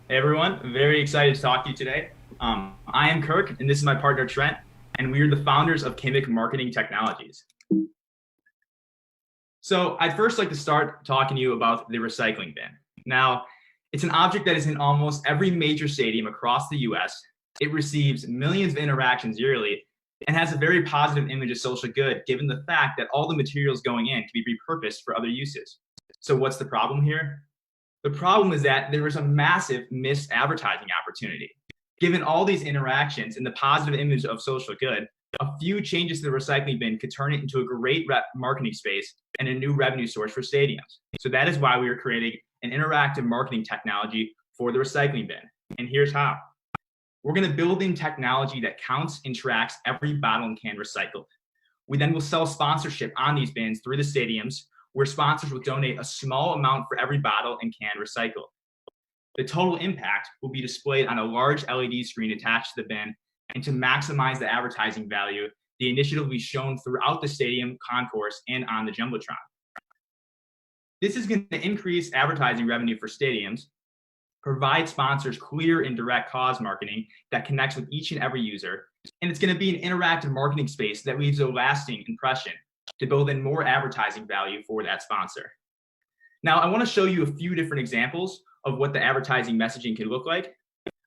Hey everyone, very excited to talk to you today. I am Kirk, and this is my partner Trent, and we are the founders of Kimik Marketing Technologies. So I'd first like to start talking to you about the recycling bin. Now, it's an object that is in almost every major stadium across the US. It receives millions of interactions yearly and has a very positive image of social good, given the fact that all the materials going in can be repurposed for other uses. So what's the problem here? The problem is that there is a massive missed advertising opportunity. Given all these interactions and the positive image of social good, a few changes to the recycling bin could turn it into a great marketing space and a new revenue source for stadiums. So that is why we are creating an interactive marketing technology for the recycling bin. And here's how. We're going to build in technology that counts and tracks every bottle and can recycled. We then will sell sponsorship on these bins through the stadiums, where sponsors will donate a small amount for every bottle and can recycled. The total impact will be displayed on a large LED screen attached to the bin, and to maximize the advertising value, the initiative will be shown throughout the stadium concourse and on the Jumbotron. This is going to increase advertising revenue for stadiums, provide sponsors clear and direct cause marketing that connects with each and every user, and it's going to be an interactive marketing space that leaves a lasting impression to build in more advertising value for that sponsor. Now, I want to show you a few different examples of what the advertising messaging can look like.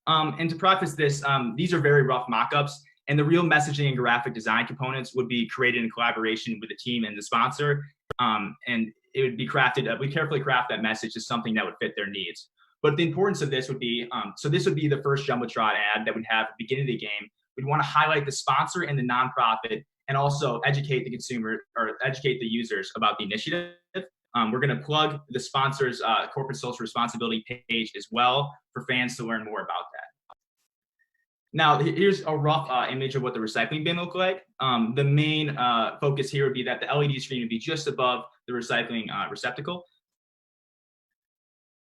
And to preface this, these are very rough mock-ups, and the real messaging and graphic design components would be created in collaboration with the team and the sponsor, and it would be crafted, we carefully craft that message to something that would fit their needs. But the importance of this would be, so this would be the first Jumbotron ad that would have at the beginning of the game. We'd want to highlight the sponsor and the nonprofit, and also educate the consumer or educate the users about the initiative. We're going to plug the sponsor's corporate social responsibility page as well for fans to learn more about that. Now, here's a rough image of what the recycling bin look like. The main focus here would be that the LED screen would be just above the recycling receptacle.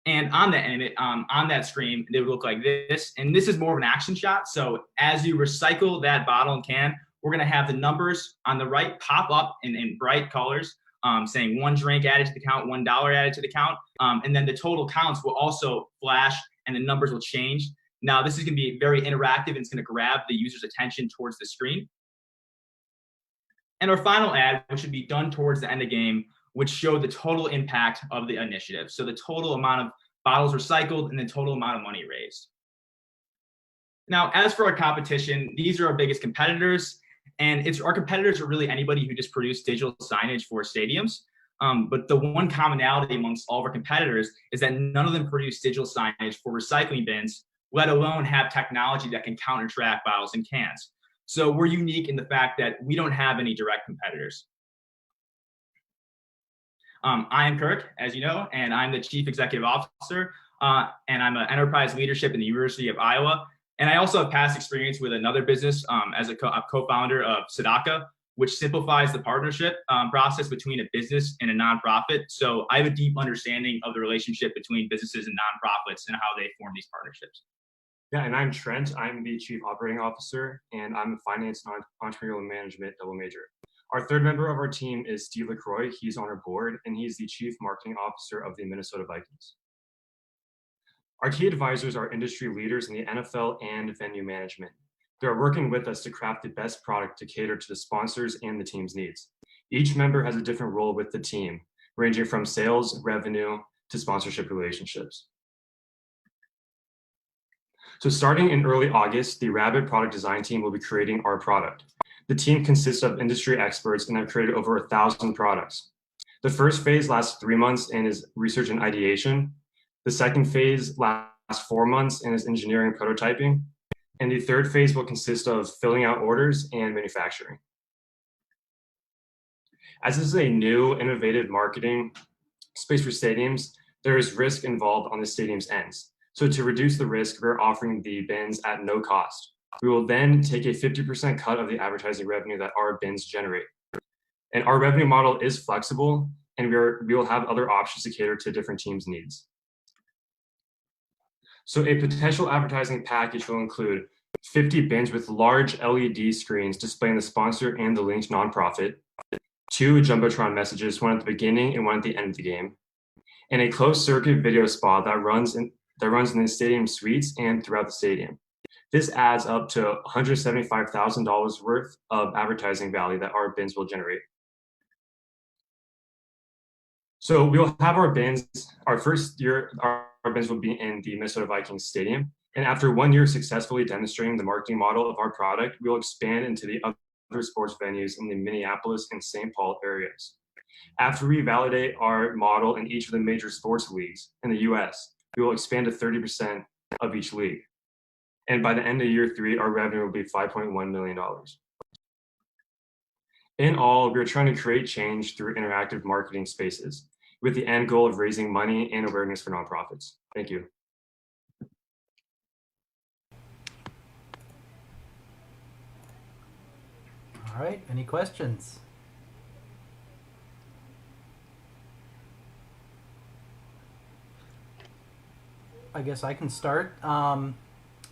And on that screen, they would look like this. And this is more of an action shot. So as you recycle that bottle and can, we're going to have the numbers on the right pop up in bright colors, saying one drink added to the count, $1 added to the count. And then the total counts will also flash and the numbers will change. Now, this is going to be very interactive and it's going to grab the user's attention towards the screen. And our final ad, which should be done towards the end of the game, which show the total impact of the initiative. So the total amount of bottles recycled and the total amount of money raised. Now, as for our competition, these are our biggest competitors. And our competitors are really anybody who just produce digital signage for stadiums. But the one commonality amongst all of our competitors is that none of them produce digital signage for recycling bins, let alone have technology that can count and track bottles and cans. So we're unique in the fact that we don't have any direct competitors. I am Kirk, as you know, and I'm the Chief Executive Officer, and I'm an enterprise leadership in the University of Iowa. And I also have past experience with another business as a co-founder of Sadaka, which simplifies the partnership process between a business and a nonprofit. So I have a deep understanding of the relationship between businesses and nonprofits and how they form these partnerships. Yeah, and I'm Trent. I'm the Chief Operating Officer, and I'm a Finance and Entrepreneurial Management double major. Our third member of our team is Steve LaCroix. He's on our board, and he's the Chief Marketing Officer of the Minnesota Vikings. Our key advisors are industry leaders in the NFL and venue management. They are working with us to craft the best product to cater to the sponsors and the team's needs. Each member has a different role with the team, ranging from sales, revenue, to sponsorship relationships. So starting in early August, the Rabbit product design team will be creating our product. The team consists of industry experts and have created over 1,000 products. The first phase lasts 3 months and is research and ideation. The second phase lasts 4 months and is engineering and prototyping. And the third phase will consist of filling out orders and manufacturing. As this is a new, innovative marketing space for stadiums, there is risk involved on the stadium's ends. So to reduce the risk, we're offering the bins at no cost. We will then take a 50% cut of the advertising revenue that our bins generate. And our revenue model is flexible, and we will have other options to cater to different teams' needs. So a potential advertising package will include 50 bins with large LED screens displaying the sponsor and the linked nonprofit, 2 Jumbotron messages, one at the beginning and one at the end of the game, and a closed circuit video spot that runs that runs in the stadium suites and throughout the stadium. This adds up to $175,000 worth of advertising value that our bins will generate. So we'll have our bins, our first year, our bins will be in the Minnesota Vikings Stadium. And after 1 year successfully demonstrating the marketing model of our product, we'll expand into the other sports venues in the Minneapolis and St. Paul areas. After we validate our model in each of the major sports leagues in the US, we will expand to 30% of each league. And by the end of year 3, our revenue will be $5.1 million. In all, we're trying to create change through interactive marketing spaces with the end goal of raising money and awareness for nonprofits. Thank you. All right, any questions? I guess I can start.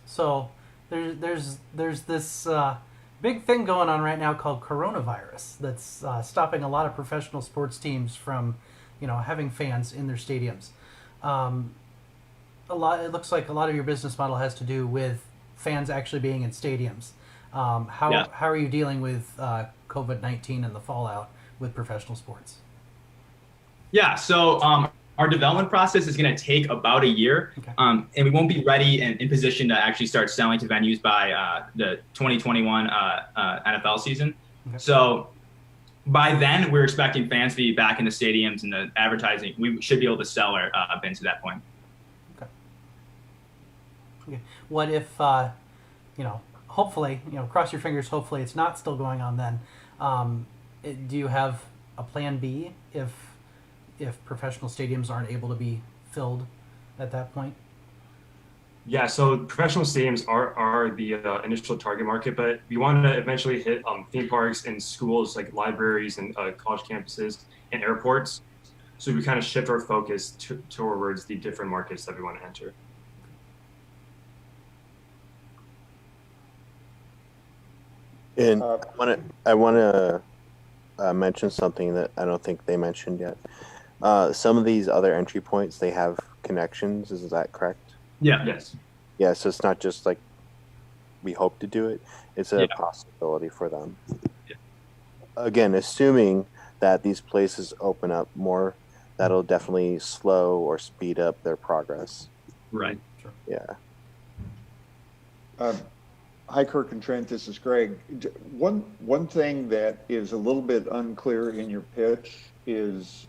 So there's this big thing going on right now called coronavirus that's stopping a lot of professional sports teams from, having fans in their stadiums. It looks like a lot of your business model has to do with fans actually being in stadiums. How are you dealing with COVID-19 and the fallout with professional sports? Yeah, so our development process is going to take about a year, Okay. And we won't be ready and in position to actually start selling to venues by the 2021 NFL season. Okay. So by then, we're expecting fans to be back in the stadiums and the advertising. We should be able to sell our bins at that point. Okay. What if, hopefully, cross your fingers, hopefully it's not still going on then. Do you have a plan B if professional stadiums aren't able to be filled at that point? Yeah, so professional stadiums are the initial target market, but we want to eventually hit theme parks and schools like libraries and college campuses and airports. So we kind of shift our focus towards the different markets that we want to enter. And I want to mention something that I don't think they mentioned yet. Some of these other entry points, they have connections. Is that correct? Yeah. Yes. Yeah, so it's not just like we hope to do it. It's a possibility for them. Yeah. Again, assuming that these places open up more, that'll definitely slow or speed up their progress. Right. Sure. Yeah. Hi, Kirk and Trent. This is Greg. One thing that is a little bit unclear in your pitch is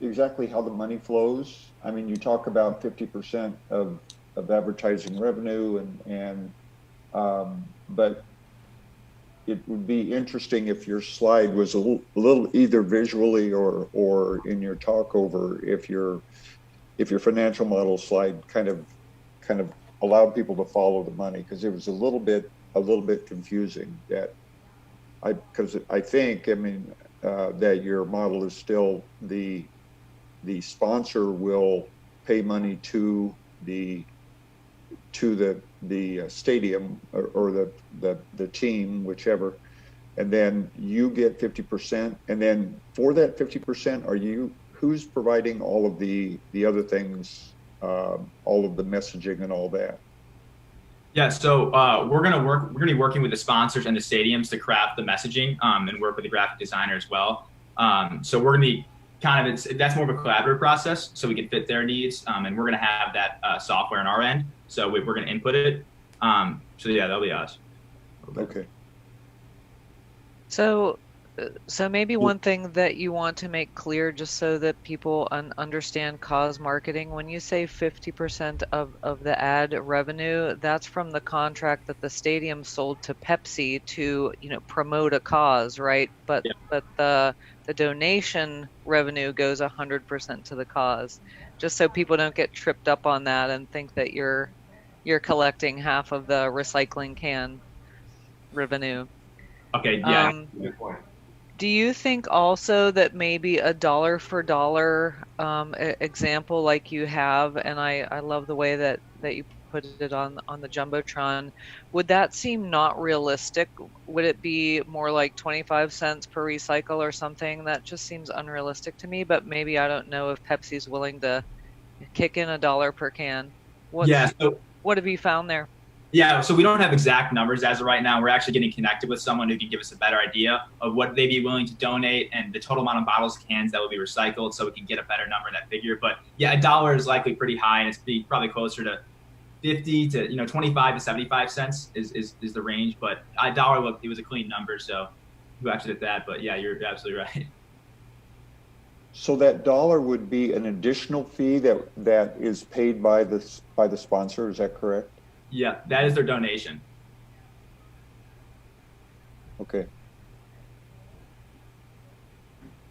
exactly how the money flows. I mean, you talk about 50% of advertising revenue, but it would be interesting if your slide was a little either visually or in your talk over if your financial model slide kind of allowed people to follow the money, because it was a little bit confusing. Because I think that your model is still the sponsor will pay money to the stadium or the team, whichever, and then you get 50%, and then for that 50%, who's providing all of the other things, all of the messaging and all that? Yeah, so we're gonna be working with the sponsors and the stadiums to craft the messaging and work with the graphic designer as well. So we're gonna be that's more of a collaborative process, so we can fit their needs, and we're gonna have that software on our end. So we're gonna input it. So yeah, that'll be us. Okay. So maybe one thing that you want to make clear, just so that people understand cause marketing, when you say 50% of the ad revenue, that's from the contract that the stadium sold to Pepsi to, promote a cause, right? But the donation revenue goes 100% to the cause, just so people don't get tripped up on that and think that you're collecting half of the recycling can revenue. Okay, yeah. Good point. Do you think also that maybe a dollar for dollar example like you have, and I love the way that you put it on the Jumbotron, would that seem not realistic? Would it be more like 25 cents per recycle or something? That just seems unrealistic to me, but maybe I don't know if Pepsi's willing to, kick in $1 per can. Yeah. So, what have you found there? yeah. So we don't have exact numbers as of right now. We're actually getting connected with someone who can give us a better idea of what they'd be willing to donate and the total amount of bottles, cans that will be recycled, so we can get a better number in that figure. But yeah, $1 is likely pretty high, and it's probably closer to 50 to 25 to 75 cents is the range. But $1, it was a clean number, so we actually did that. But yeah, you're absolutely right. So that dollar would be an additional fee that is paid by the sponsor. Is that correct? Yeah, that is their donation. Okay.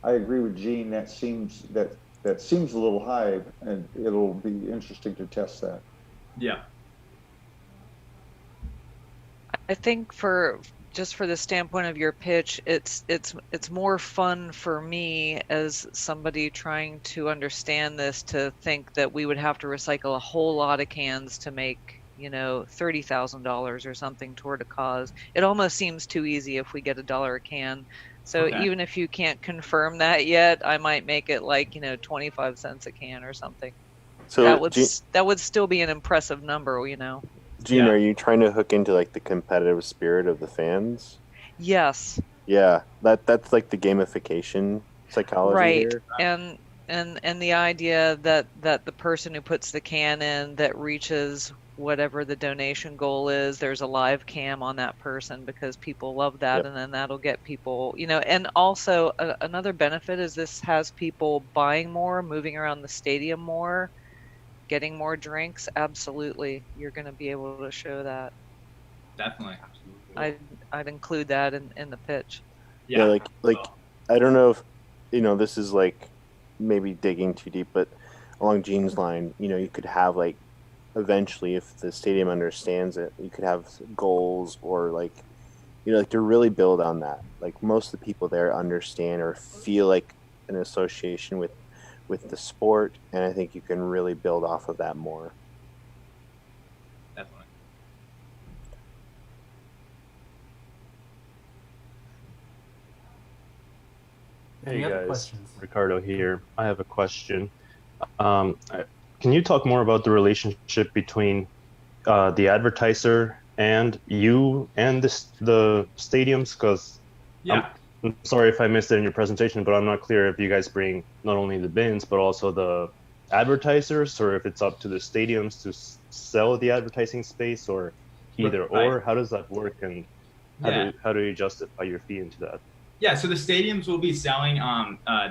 I agree with Gene. That seems a little high, and it'll be interesting to test that. Yeah. I think just for the standpoint of your pitch, it's more fun for me as somebody trying to understand this to think that we would have to recycle a whole lot of cans to make, $30,000 or something toward a cause. It almost seems too easy if we get $1 a can. So Okay. even if you can't confirm that yet, I might make it like, 25 cents a can or something. So that would still be an impressive number, Gene, Yeah. are you trying to hook into like the competitive spirit of the fans? Yes. Yeah, that's like the gamification psychology Right. here. And the idea that the person who puts the can in that reaches whatever the donation goal is, there's a live cam on that person because people love that. Yep. And then that'll get people, and also another benefit is this has people buying more, moving around the stadium more, getting more drinks. Absolutely. You're going to be able to show that. Definitely. I'd include that in the pitch. Yeah, like I don't know if this is like maybe digging too deep, but along Gene's line, you could have like eventually, if the stadium understands it, you could have goals or like to really build on that. Like most of the people there understand or feel like an association with the sport, and I think you can really build off of that more. Definitely. Any Hey other guys, questions? Ricardo here. I have a question. Can you talk more about the relationship between the advertiser and you and the stadiums? Because Yeah. I'm sorry if I missed it in your presentation, but I'm not clear if you guys bring not only the bins but also the advertisers, or if it's up to the stadiums to sell the advertising space, or either or. How does that work, and how do you justify your fee into that? Yeah, so the stadiums will be selling,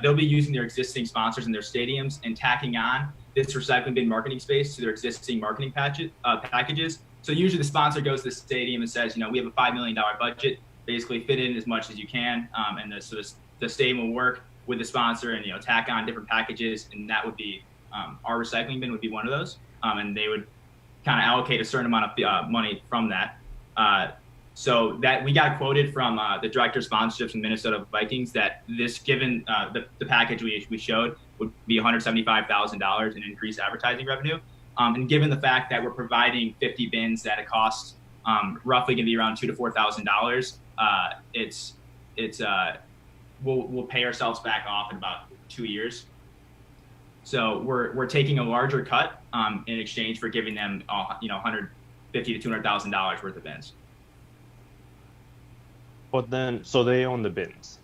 they'll be using their existing sponsors in their stadiums and tacking on this recycling bin marketing space to their existing marketing packages. So usually the sponsor goes to the stadium and says, we have a $5 million budget, basically fit in as much as you can. And the stadium will work with the sponsor and, tack on different packages. And that would be, our recycling bin would be one of those. And they would kind of allocate a certain amount of money from that. So that we got quoted from the director of sponsorships in Minnesota Vikings that this, given the package we showed, would be $175,000 in increased advertising revenue. And given the fact that we're providing 50 bins at a cost roughly going to be around $2,000 to $4,000, we'll pay ourselves back off in about 2 years. So we're taking a larger cut in exchange for giving them $150,000 to $200,000 worth of bins. But then, so they own the bins.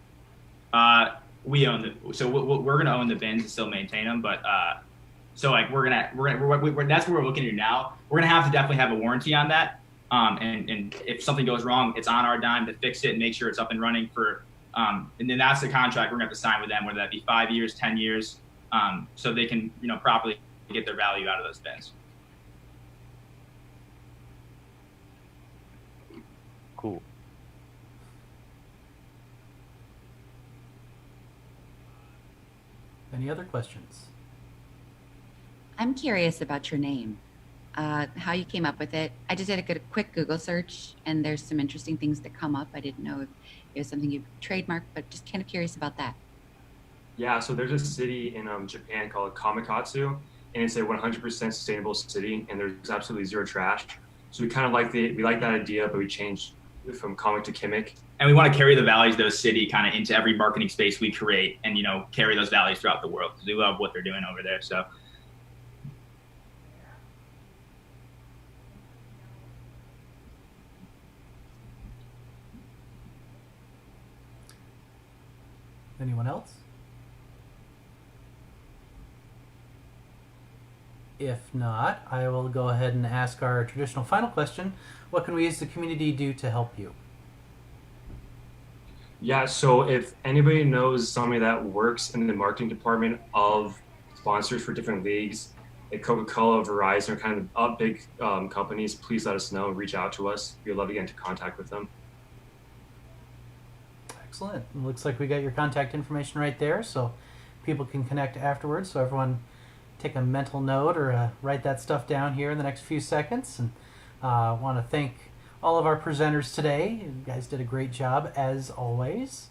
We own so we're going to own the bins and still maintain them. But so like that's what we're looking at now. We're going to have to definitely have a warranty on that. And if something goes wrong, it's on our dime to fix it and make sure it's up and running for. And then that's the contract we're going to have to sign with them, whether that be 5 years, 10 years, so they can properly get their value out of those bins. Cool. Any other questions? I'm curious about your name, how you came up with it. I just did a quick Google search, and there's some interesting things that come up. I didn't know if it was something you trademarked, but just kind of curious about that. Yeah, so there's a city in Japan called Kamikatsu, and it's a 100% sustainable city, and there's absolutely zero trash. So we kind of like that idea, but we changed from Comic to Kimik. And we want to carry the values of those city kind of into every marketing space we create, and carry those values throughout the world because we love what they're doing over there. So Anyone else? If not, I will go ahead and ask our traditional final question. What can we as the community do to help you? Yeah, so if anybody knows somebody that works in the marketing department of sponsors for different leagues, like Coca-Cola, Verizon, or kind of big companies, please let us know. Reach out to us. We'd love to get into contact with them. Excellent. It looks like we got your contact information right there, so people can connect afterwards. So everyone take a mental note or write that stuff down here in the next few seconds. And I want to thank all of our presenters today. You guys did a great job as always.